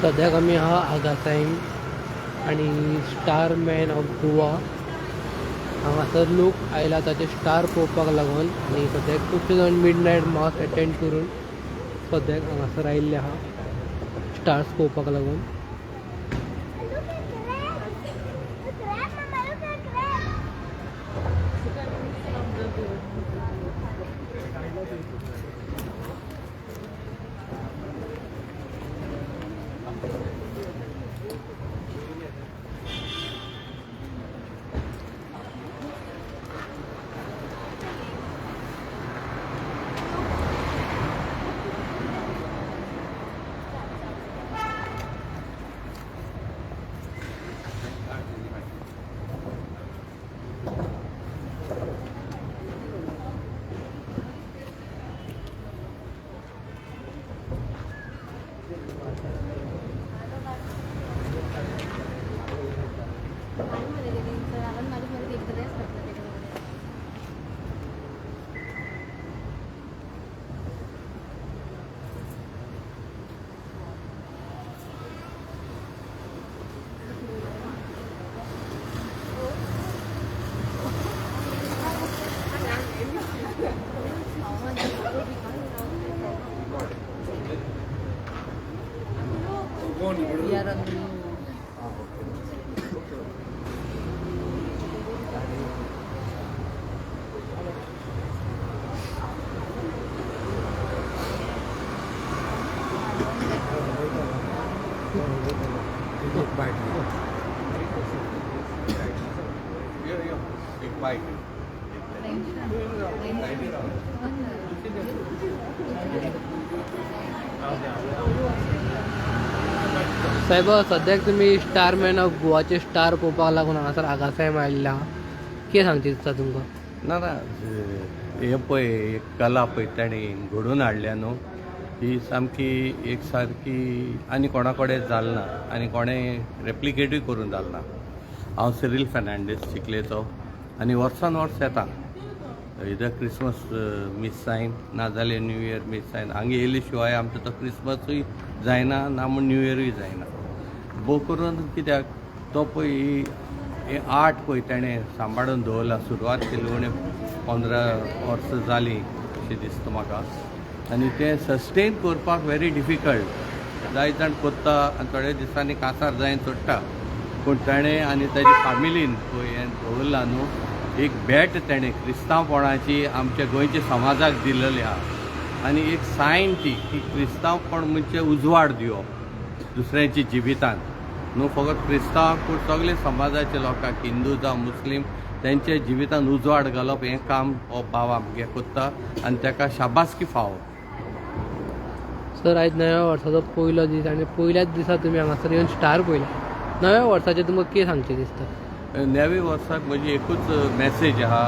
सद्याक आमी आहा आगासाईन आणि स्टार मॅन ऑफ गोवा हांगासर लोक आयला ताचे स्टार पळोवपाक लागून आणि सद्याक खूबशे जाण मिडनायट मास अटेंड करून सद्याक हांगासर आयिल्ले आहा स्टार्स पळोवपाक लागून. साहेब सद्याक तुम्ही स्टार मॅन ऑफ गोवाचे स्टार पळोवपाक लागून हांगासर आगासाय आयिल्ले आहा कितें सांगचे दिसता तुमकां? ना हे पळय एक कला पळय ताणें घडोवन हाडल्या न्हू ही सामकी एक सारकी आनी कोणा कडेन जालना आनी कोणें रेप्लिकेटूय करून जालना. हांव सिरील फेर्नांडीस चिखलेचो आनी वर्सान वर्स येता इधर क्रिसमस मीस जायन नाजाल्यार न्यू इयर मीस जायन हांगा येयले शिवाय आमचो तो क्रिसमसूय जायना ना म्हूण न्यू इयरूय जायना. भोव करून कित्याक तो पळय हे आर्ट पळय ताणें सांबाळून दवरला सुरवात केली उणें 15 वर्सां जालीं अशें दिसता म्हाका आनी तें सस्टेन करपाक व्हेरी डिफिकल्ट. जायत जाण कोत्ता आनी थोड्या दिसांनी कांसार जायन सोडटा पूण ताणें आनी ताजी फॅमिलीन पळय हें दवरला न्हू एक भेट ताणें क्रिस्तांवपणाची आमच्या गोंयच्या समाजाक दिलेली आहा आनी एक सायन ती की क्रिस्तांवपण म्हणजे उजवाड दिवप दुसऱ्यांच्या जिवितांत न्हू फकत क्रिस्तांव पूण सगळे समाजाच्या लोकांक हिंदू जावं मुस्लीम त्यांच्या जिवितांत उजवाड घालप हें काम हो भाव आमगे कोत्ता आनी ताका शाबासकी फावो. सर आयज नव्या वर्साचो पयलो दीस आनी पयल्याच दिसा तुमी हांगासर येवन स्टार पळयला. नव्या वर्साचें तुमकां कितें सांगचें दिसता? नव्या वर्साक म्हजी एकूच मॅसेज आहा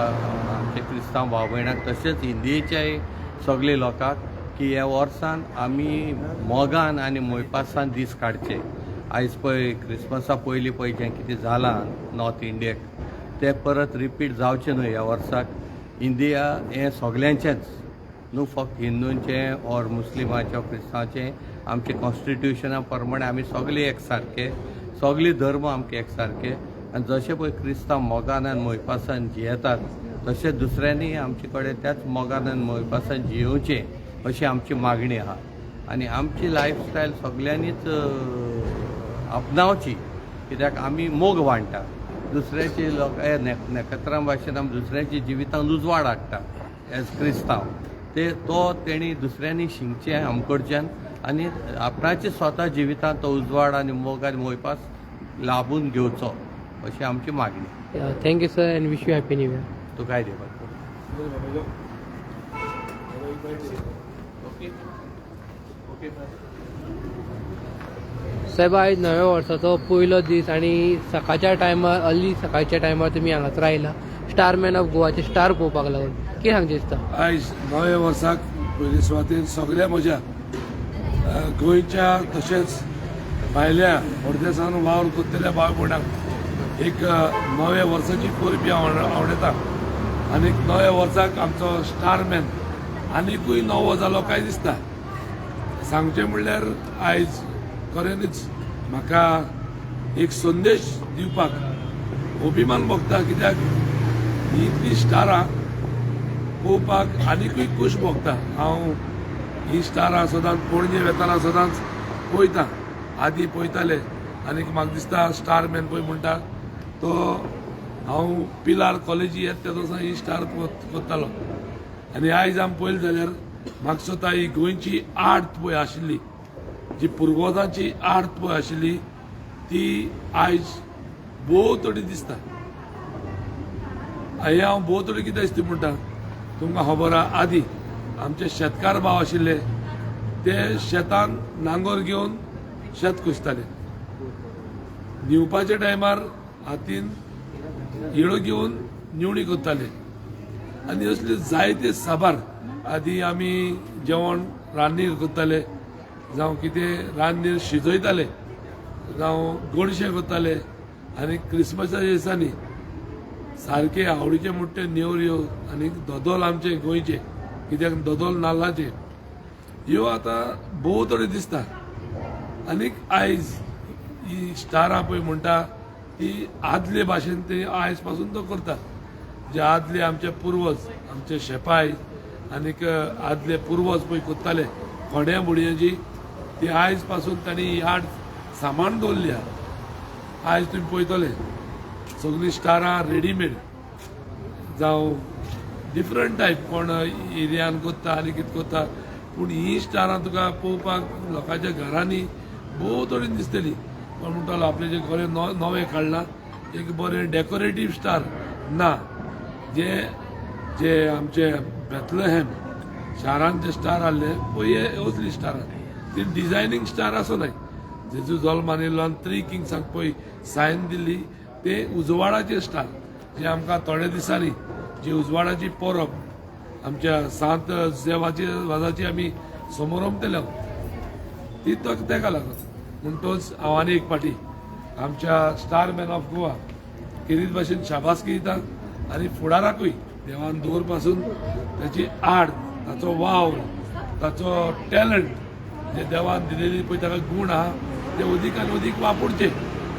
आमच्या क्रिस्तांव भाव भयणाक तशेंच हिंदीच्याय सगळे लोकांक की ह्या वर्सान आमी मोगान आनी मोयपासान दीस काडचे. आयज पळय क्रिसमसा पयलीं पळय जें कितें जालां नॉर्थ इंडियेक तें परत रिपीट जावचें न्हय ह्या वर्साक. इंडिया हें सगल्यांचेंच न्हू फक्त हिंदूंचें ऑर मुस्लिमाचें क्रिस्तांवाचें आमचे कॉन्स्टिट्युशना प्रमाणे आमी सगळे एक सारके सगळे धर्म आमचे एक सारके आनी जशें पळय क्रिस्तांव मोगान आनी मोयपासान जियेतात तशेंच दुसऱ्यांनी आमचे कडेन त्याच मोगान आनी मोयपासान जियोवचें अशी आमची मागणी आहा आनी आमची लायफस्टायल सगळ्यांनीच आपणावची कित्याक आमी मोग वाडटा दुसऱ्याची लोक नखेत्रां भाशेन आमी दुसऱ्याची जिवितांत उजवाड हाडटा एज क्रिस्तांव तेणी दुसऱ्यांनी शिंगचें आमकडच्यान आनी आपणाच्या स्वता जिवितांत तो उजवाड आनी मोग आनी मोयपास लाभून घेवचो अशी आमची मागणी. Thank you sir and wish you happy new year. तुका देवा. साहेब आयज नव्या वर्साचो पयलो दीस आनी सकाळच्या टायमार अर्ली सकाळच्या टायमार तुमी हांगासर आयला स्टारमॅन ऑफ गोवाचे स्टार पळोवपाक लागून कितें सांगचें दिसता? आयज नव्या वर्साक पयले सुवातेर सगळ्या म्हज्या गोंयच्या तशेंच भायल्या परदेसान वावर करतल्या भाव भयणांक एक नव्या वर्साची परबी आवडटा आनी नव्या वर्साक आमचो स्टारमॅन आनीकूय नवो जालो काय दिसता. सांगचें म्हणल्यार आयज खरेंच म्हाका एक संदेश दिवपाक अभिमान भोगता कित्याक ही इतली स्टारां पळोवपाक आनीकूय खूश भोगता. हांव ही स्टारां सदांच पणजे वेताना सदांच पळयतां आदीं पळयताले आनीक म्हाका दिसता स्टारमॅन पळय म्हणटा तो हांव पिलार कॉलेजी येता त्या दिसा ही स्टार कोत्तालो आनी आयज आमी पळयलें जाल्यार म्हाका स्वता ही गोंयची आर्ट पळय आशिल्ली जी पुर्वजांची आर्ट पळय आशिल्ली ती आयज भोव दिसता. हांव भोव कितें दिसता म्हणटा तुमकां खबर आहा आदीं आमचे शेतकार भाव आशिल्ले ते शेतान नांगोर घेवन शेत कुसताले न्हिवपाच्या टायमार हातीन हिळो घेवन निवणी करताले आनी असले जायते साबार आदीं आमी जेवण रान्नीर करताले जावं कितें रान्नीर शिजयताले जावं गोडशें करताले आनी क्रिसमसाच्या दिसांनी सारके आवडीचे म्हणटे नेवऱ्यो आनी दोदोल आमचे गोंयचे कित्याक दोदोल नाल्लाचे ह्यो आतां भोव दिसता. आनीक आयज ही स्टारां पळय म्हणटा ती आदले भाशेन ते आयज पासून तो करता जे आदले आमचे पुर्वज आमचे शेपाय आनीक आदले पुर्वज पळय करताले खोड्या बुडयांची ती आयज पासून तांणी ही आर्ट सांबाळून दवरली आहा. आयज तुमी पळयतले सगळीं स्टारां रेडीमेड जावं डिफरंट टायप कोण एरियान करता आनी कितें करता पूण ही स्टारां तुका पळोवपाक लोकांच्या घरांनी भोव तरेन दिसतली. कोण म्हणटालो आपले जे घरे नवे काडला एक बरें डेकोरेटीव स्टार ना जे जे आमचे बेथलेहेम शारांत जे स्टार आहले पळय असली स्टारां ती डिजायनींग स्टार आसूं जेजू जल्म मानिल्लो आनी 3 किंग्सांक पळय सायन दिल्ली ते उजवाडाचे स्टार जे आमकां थोड्या दिसांनी जी उजवाडाची परब आमच्या सांत वाजाची आमी समारंभ केलो ती तेका लागून म्हणटच हांव आनी एक फावटी आमच्या स्टारमॅन ऑफ गोवा किरीत भाशेन शाबासकी दिता आनी फुडाराकूय देवान दवर पासून ताची आर्ट ताचो वावर ताचो टॅलंट जे देवान दिलेली पळय ताका गूण आहा ते अदीक आनी अदीक वापरचे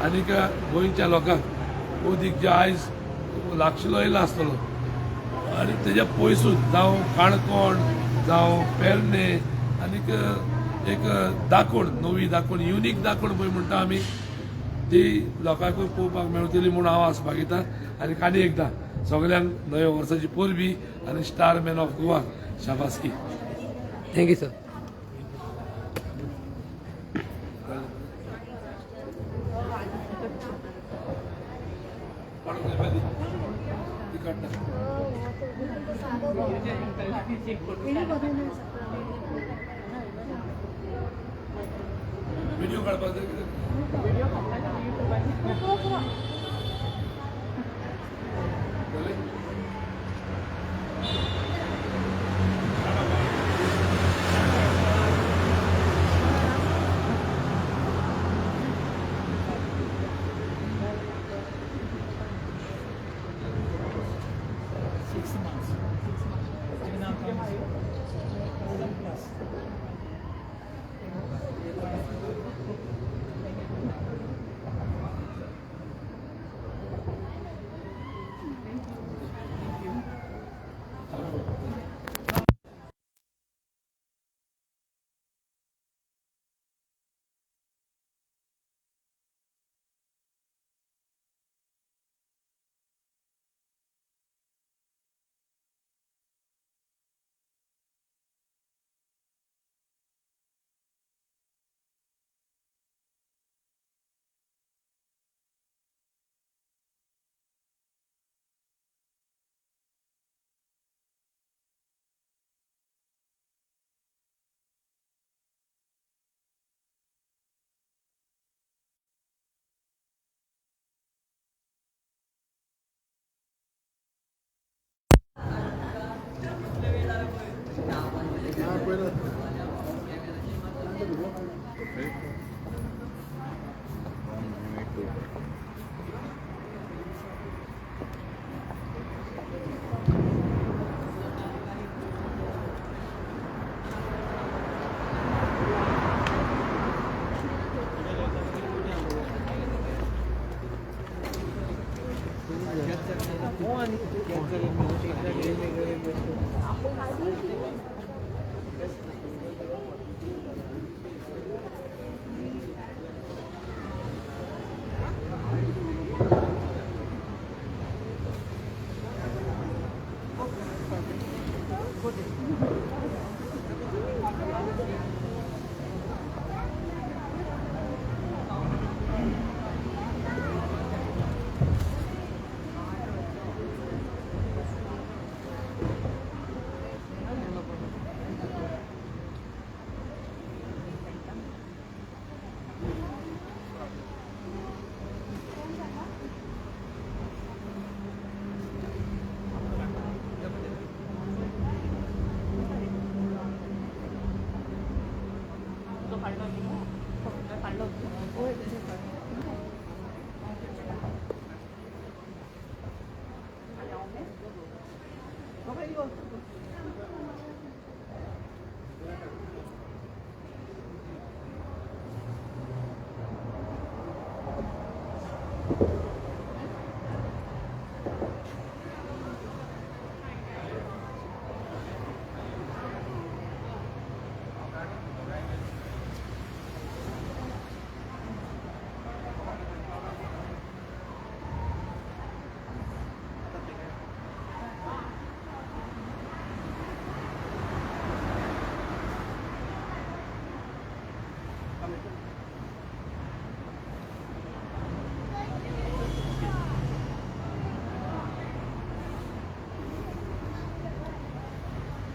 आनीक गोंयच्या लोकांक अदीक जे आयज लागशिल्लो येयलो आसतलो आनी तेज्या पयसून जावं काणकोण जावं पेरणे आनीक एक दाखोण नवी दाखोण युनीक दाखोण पळय म्हणटा आमी ती लोकांकूय पळोवपाक मेळटली म्हूण हांव आस्पाक येता. आनी एकदां सगळ्यांक नव्या वर्साची परबी आनी स्टारमॅन ऑफ गोवा शाबासकी. Thank you sir. व्हिडिओ काडपाक 발라주고 거기다 발라주고 오해 되실 거예요.